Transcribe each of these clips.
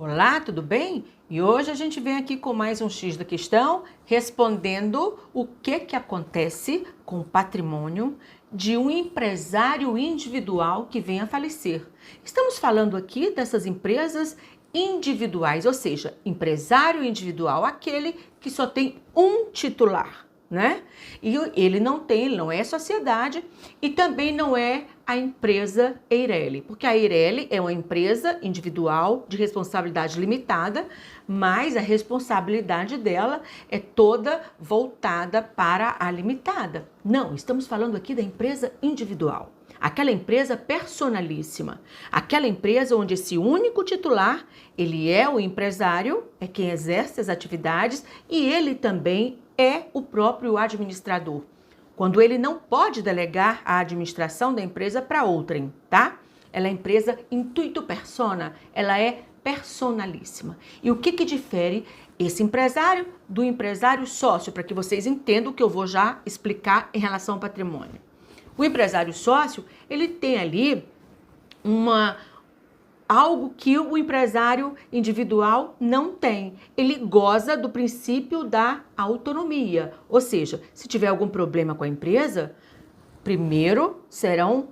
Olá, tudo bem? E hoje a gente vem aqui com mais um X da questão, respondendo o que acontece com o patrimônio de um empresário individual que venha a falecer. Estamos falando aqui dessas empresas individuais, ou seja, empresário individual, aquele que só tem um titular, né? E ele não é sociedade e também não é a empresa Eireli, porque a Eireli é uma empresa individual de responsabilidade limitada, mas a responsabilidade dela é toda voltada para a limitada. Não, estamos falando aqui da empresa individual. Aquela empresa personalíssima, aquela empresa onde esse único titular, ele é o empresário, é quem exerce as atividades e ele também é o próprio administrador. Quando ele não pode delegar a administração da empresa para outrem, tá? Ela é empresa intuito persona, ela é personalíssima. E o que difere esse empresário do empresário sócio, para que vocês entendam o que eu vou já explicar em relação ao patrimônio. O empresário sócio, ele tem ali algo que o empresário individual não tem. Ele goza do princípio da autonomia. Ou seja, se tiver algum problema com a empresa, primeiro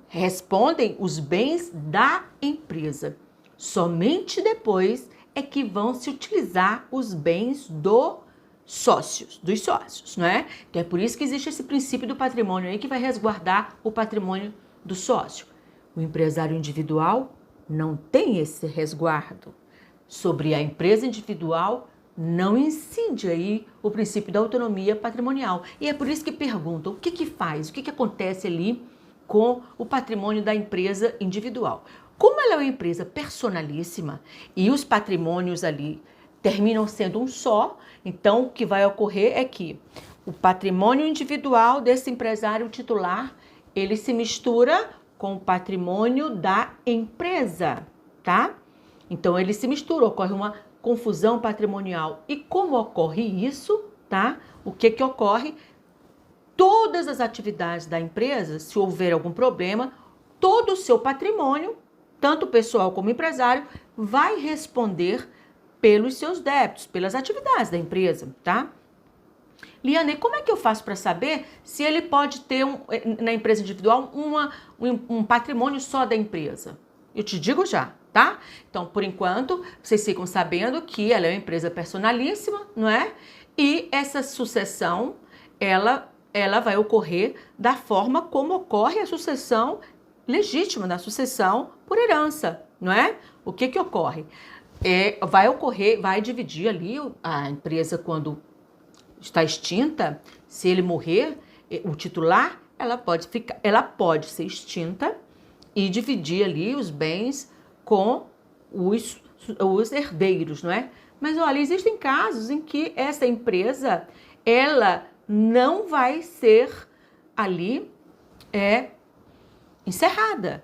respondem os bens da empresa. Somente depois é que vão se utilizar os bens dos sócios, não é? Então é por isso que existe esse princípio do patrimônio aí que vai resguardar o patrimônio do sócio. O empresário individual não tem esse resguardo. Sobre a empresa individual, não incide aí o princípio da autonomia patrimonial. E é por isso que perguntam o que faz, o que acontece ali com o patrimônio da empresa individual. Como ela é uma empresa personalíssima e os patrimônios ali terminam sendo um só, então o que vai ocorrer é que o patrimônio individual desse empresário titular, ele se mistura com o patrimônio da empresa, tá? Então ele se mistura, ocorre uma confusão patrimonial. E como ocorre isso, tá? O que ocorre? Todas as atividades da empresa, se houver algum problema, todo o seu patrimônio, tanto pessoal como empresário, vai responder pelos seus débitos, pelas atividades da empresa, tá? Liane, como é que eu faço para saber se ele pode ter na empresa individual um patrimônio só da empresa? Eu te digo já, tá? Então, por enquanto, vocês ficam sabendo que ela é uma empresa personalíssima, não é? E essa sucessão, ela vai ocorrer da forma como ocorre a sucessão legítima, da sucessão por herança, não é? O que ocorre? Vai dividir ali a empresa quando está extinta, se ele morrer, o titular, ela pode ser extinta e dividir ali os bens com os herdeiros, não é? Mas olha, existem casos em que essa empresa, ela não vai ser ali encerrada.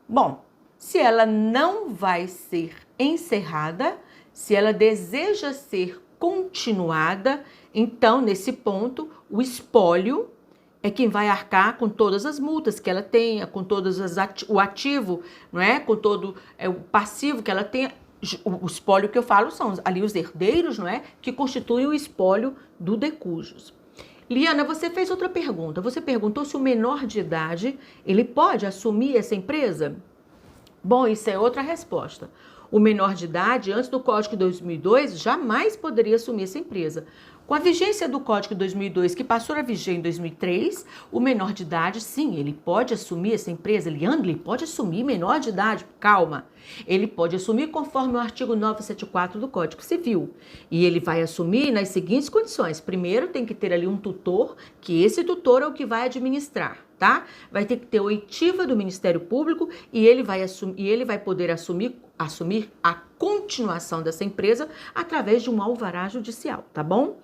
Bom, se ela não vai ser encerrada, se ela deseja ser continuada, então, nesse ponto, o espólio é quem vai arcar com todas as multas que ela tenha, com o ativo, não é? Com todo o passivo que ela tenha. O espólio que eu falo são ali os herdeiros, não é? Que constituem o espólio do de cujus. Liana, você fez outra pergunta. Você perguntou se o menor de idade, ele pode assumir essa empresa? Bom, isso é outra resposta. O menor de idade, antes do Código de 2002, jamais poderia assumir essa empresa. Com a vigência do Código de 2002, que passou a viger em 2003, o menor de idade, sim, ele pode assumir essa empresa. Leandro, ele pode assumir menor de idade, calma. Ele pode assumir conforme o artigo 974 do Código Civil. E ele vai assumir nas seguintes condições. Primeiro, tem que ter ali um tutor, que esse tutor é o que vai administrar, tá? Vai ter que ter oitiva do Ministério Público e ele vai poder assumir a continuação dessa empresa através de um alvará judicial, tá bom?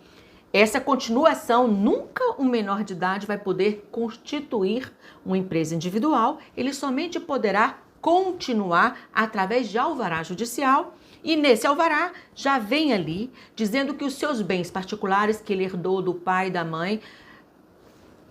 Essa continuação, nunca um menor de idade vai poder constituir uma empresa individual, ele somente poderá continuar através de alvará judicial e nesse alvará já vem ali dizendo que os seus bens particulares que ele herdou do pai e da mãe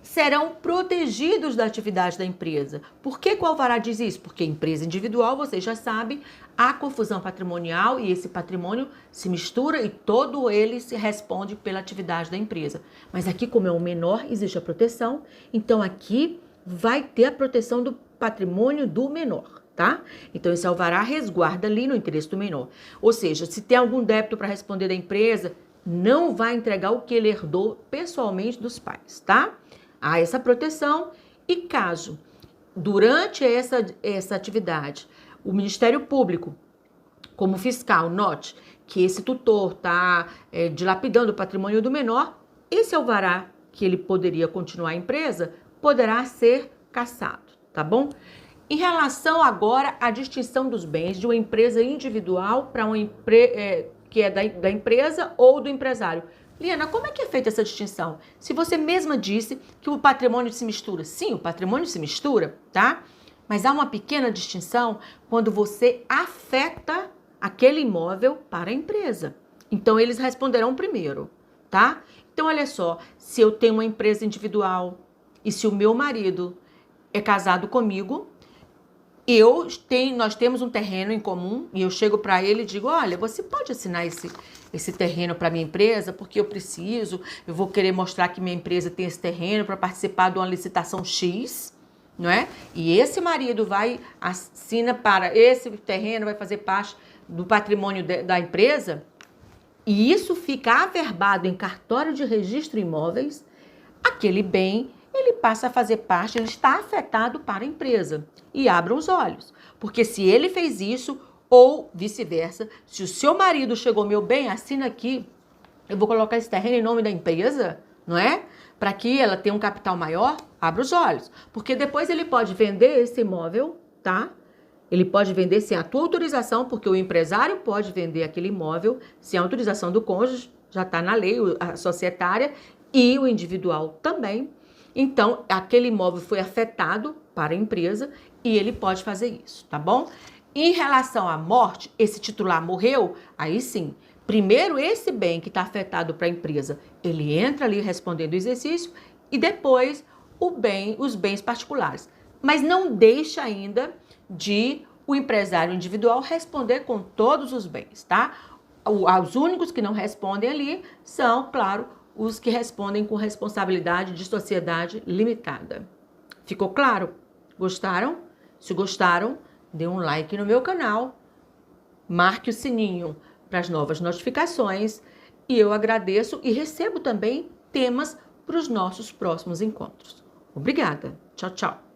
serão protegidos da atividade da empresa. Por que o alvará diz isso? Porque empresa individual, vocês já sabem, há confusão patrimonial e esse patrimônio se mistura e todo ele se responde pela atividade da empresa. Mas aqui, como é o menor, existe a proteção, então aqui vai ter a proteção do patrimônio do menor, tá? Então esse alvará resguarda ali no interesse do menor. Ou seja, se tem algum débito para responder da empresa, não vai entregar o que ele herdou pessoalmente dos pais, tá? Há essa proteção e caso, durante essa atividade, o Ministério Público, como fiscal, note que esse tutor está dilapidando o patrimônio do menor, esse alvará que ele poderia continuar a empresa, poderá ser cassado, tá bom? Em relação agora à distinção dos bens de uma empresa individual para uma que é da empresa ou do empresário. Liana, como é que é feita essa distinção? Se você mesma disse que o patrimônio se mistura. Sim, o patrimônio se mistura, tá? Mas há uma pequena distinção quando você afeta aquele imóvel para a empresa. Então, eles responderão primeiro, tá? Então, olha só, se eu tenho uma empresa individual e se o meu marido é casado comigo, nós temos um terreno em comum e eu chego para ele e digo, olha, você pode assinar esse terreno para minha empresa porque eu vou querer mostrar que minha empresa tem esse terreno para participar de uma licitação X, não é? E esse marido assina para esse terreno, vai fazer parte do patrimônio da empresa e isso fica averbado em cartório de registro de imóveis, aquele bem ele passa a fazer parte, ele está afetado para a empresa. E abram os olhos, porque se ele fez isso, ou vice-versa, se o seu marido chegou, meu bem, assina aqui, eu vou colocar esse terreno em nome da empresa, não é? Para que ela tenha um capital maior, abra os olhos. Porque depois ele pode vender esse imóvel, tá? Ele pode vender sem a tua autorização, porque o empresário pode vender aquele imóvel sem a autorização do cônjuge, já está na lei, a societária, e o individual também. Então, aquele imóvel foi afetado para a empresa e ele pode fazer isso, tá bom? Em relação à morte, esse titular morreu, aí sim, primeiro esse bem que está afetado para a empresa, ele entra ali respondendo o exercício e depois os bens particulares. Mas não deixa ainda de o empresário individual responder com todos os bens, tá? Os únicos que não respondem ali são, claro, os que respondem com responsabilidade de sociedade limitada. Ficou claro? Gostaram? Se gostaram, dê um like no meu canal, marque o sininho para as novas notificações e eu agradeço e recebo também temas para os nossos próximos encontros. Obrigada. Tchau, tchau.